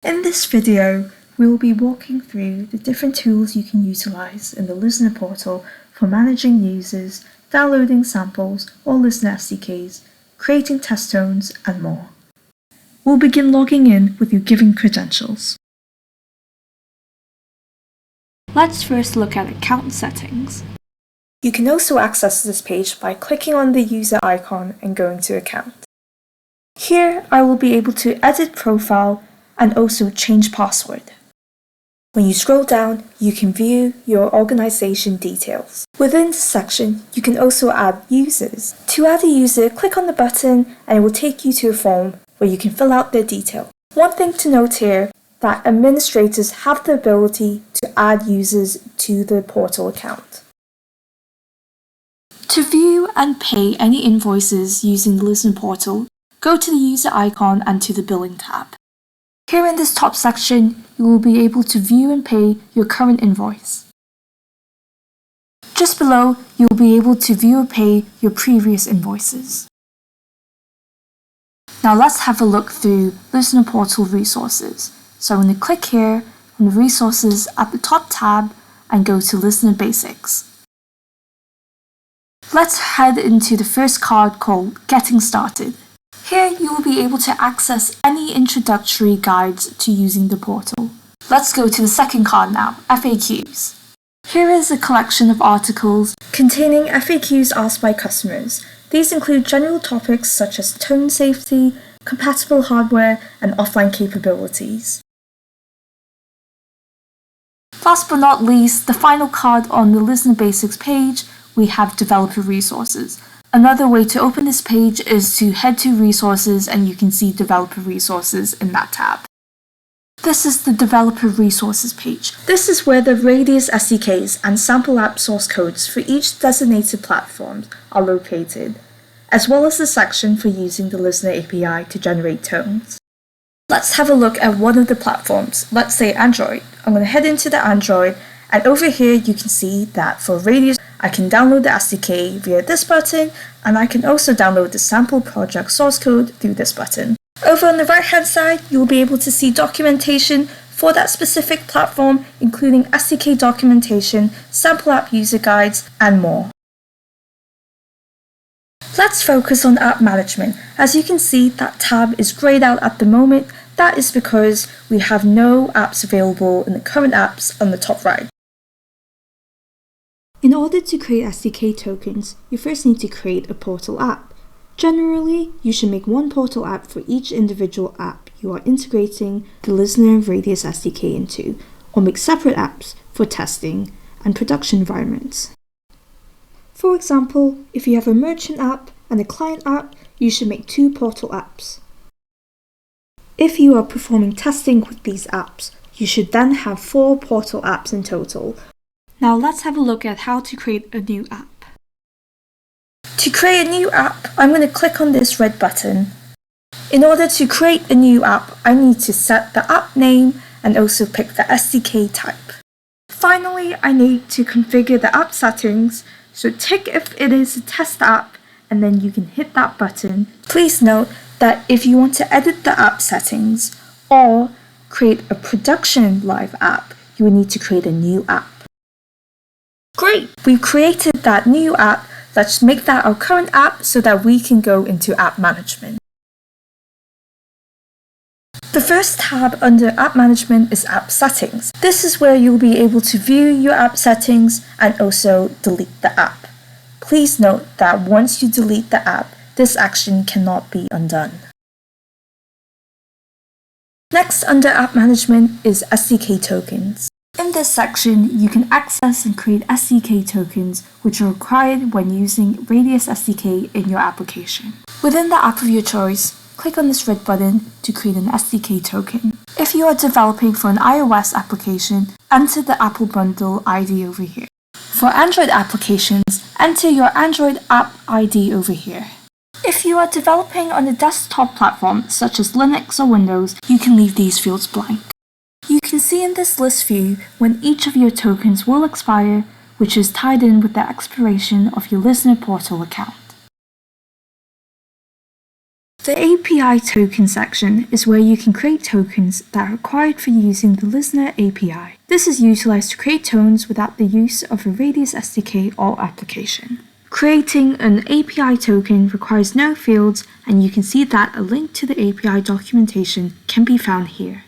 In this video, we will be walking through the different tools you can utilize in the LISNR portal for managing users, downloading samples or LISNR SDKs, creating test tones, and more. We'll begin logging in with your given credentials. Let's first look at account settings. You can also access this page by clicking on the user icon and going to account. Here, I will be able to edit profile and also change password. When you scroll down, you can view your organization details. Within this section, you can also add users. To add a user, click on the button and it will take you to a form where you can fill out their detail. One thing to note here, that administrators have the ability to add users to the portal account. To view and pay any invoices using the LISNR portal, go to the user icon and to the billing tab. Here in this top section, you will be able to view and pay your current invoice. Just below, you will be able to view and pay your previous invoices. Now let's have a look through LISNR portal resources. So I'm going to click here on the resources at the top tab and go to LISNR Basics. Let's head into the first card called Getting Started. Here you will be able to access any introductory guides to using the portal. Let's go to the second card now, FAQs. Here is a collection of articles containing FAQs asked by customers. These include general topics such as tone safety, compatible hardware, and offline capabilities. Last but not least, the final card on the LISNR Basics page, we have developer resources. Another way to open this page is to head to resources and you can see developer resources in that tab. This is the developer resources page. This is where the Radius SDKs and sample app source codes for each designated platform are located, as well as the section for using the LISNR API to generate tones. Let's have a look at one of the platforms, let's say Android. I'm going to head into the Android, and over here you can see that for Radius, I can download the SDK via this button, and I can also download the sample project source code through this button. Over on the right hand side, you'll be able to see documentation for that specific platform, including SDK documentation, sample app user guides, and more. Let's focus on app management. As you can see, that tab is grayed out at the moment. That is because we have no apps available in the current apps on the top right. In order to create SDK tokens, you first need to create a portal app. Generally, you should make one portal app for each individual app you are integrating the LISNR Radius SDK into, or make separate apps for testing and production environments. For example, if you have a merchant app and a client app, you should make two portal apps. If you are performing testing with these apps, you should then have 4 portal apps in total. Now let's have a look at how to create a new app. To create a new app, I'm going to click on this red button. In order to create a new app, I need to set the app name and also pick the SDK type. Finally, I need to configure the app settings, so tick if it is a test app and then you can hit that button. Please note that if you want to edit the app settings or create a production live app, you will need to create a new app. Great! We've created that new app. Let's make that our current app so that we can go into app management. The first tab under app management is app settings. This is where you'll be able to view your app settings and also delete the app. Please note that once you delete the app, this action cannot be undone. Next under app management is SDK tokens. In this section, you can access and create SDK tokens which are required when using Radius SDK in your application. Within the app of your choice, click on this red button to create an SDK token. If you are developing for an iOS application, enter the Apple Bundle ID over here. For Android applications, enter your Android app ID over here. If you are developing on a desktop platform such as Linux or Windows, you can leave these fields blank. You can see in this list view when each of your tokens will expire, which is tied in with the expiration of your LISNR portal account. The API token section is where you can create tokens that are required for using the LISNR API. This is utilized to create tones without the use of a Radius SDK or application. Creating an API token requires no fields, and you can see that a link to the API documentation can be found here.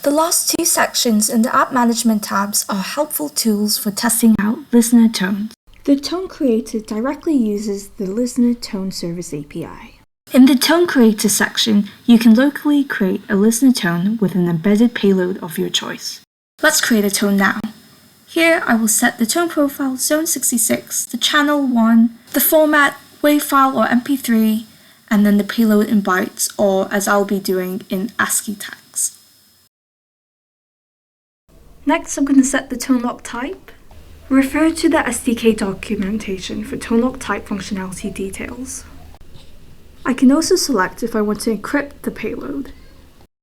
The last two sections in the App Management tabs are helpful tools for testing out LISNR tones. The Tone Creator directly uses the LISNR Tone Service API. In the Tone Creator section, you can locally create a LISNR tone with an embedded payload of your choice. Let's create a tone now. Here I will set the tone profile Zone 66, the channel 1, the format WAV file or MP3, and then the payload in bytes, or as I'll be doing, in ASCII tags. Next, I'm going to set the tone lock type. Refer to the SDK documentation for tone lock type functionality details. I can also select if I want to encrypt the payload.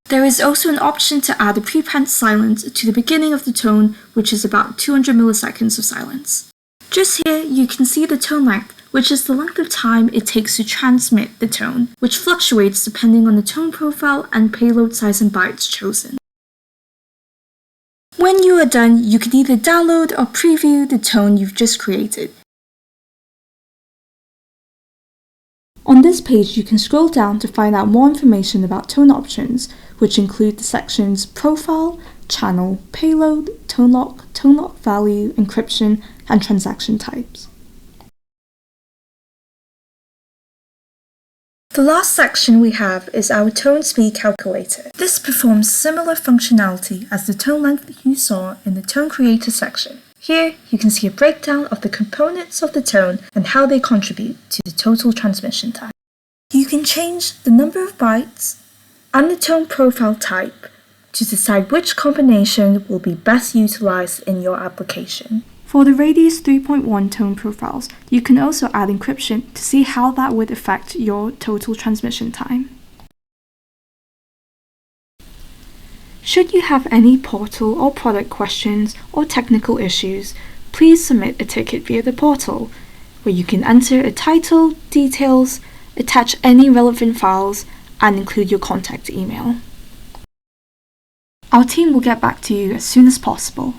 There is also an option to add a preprint silence to the beginning of the tone, which is about 200 milliseconds of silence. Just here, you can see the tone length, which is the length of time it takes to transmit the tone, which fluctuates depending on the tone profile and payload size in bytes chosen. When you are done, you can either download or preview the tone you've just created. On this page, you can scroll down to find out more information about tone options, which include the sections Profile, Channel, Payload, tone lock value, encryption, and transaction types. The last section we have is our tone speed calculator. This performs similar functionality as the tone length you saw in the Tone Creator section. Here, you can see a breakdown of the components of the tone and how they contribute to the total transmission time. You can change the number of bytes and the tone profile type to decide which combination will be best utilized in your application. For the Radius 3.1 tone profiles, you can also add encryption to see how that would affect your total transmission time. Should you have any portal or product questions or technical issues, please submit a ticket via the portal, where you can enter a title, details, attach any relevant files, and include your contact email. Our team will get back to you as soon as possible.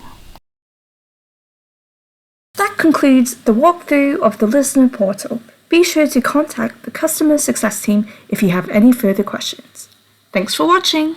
That concludes the walkthrough of the LISNR portal. Be sure to contact the customer success team if you have any further questions. Thanks for watching!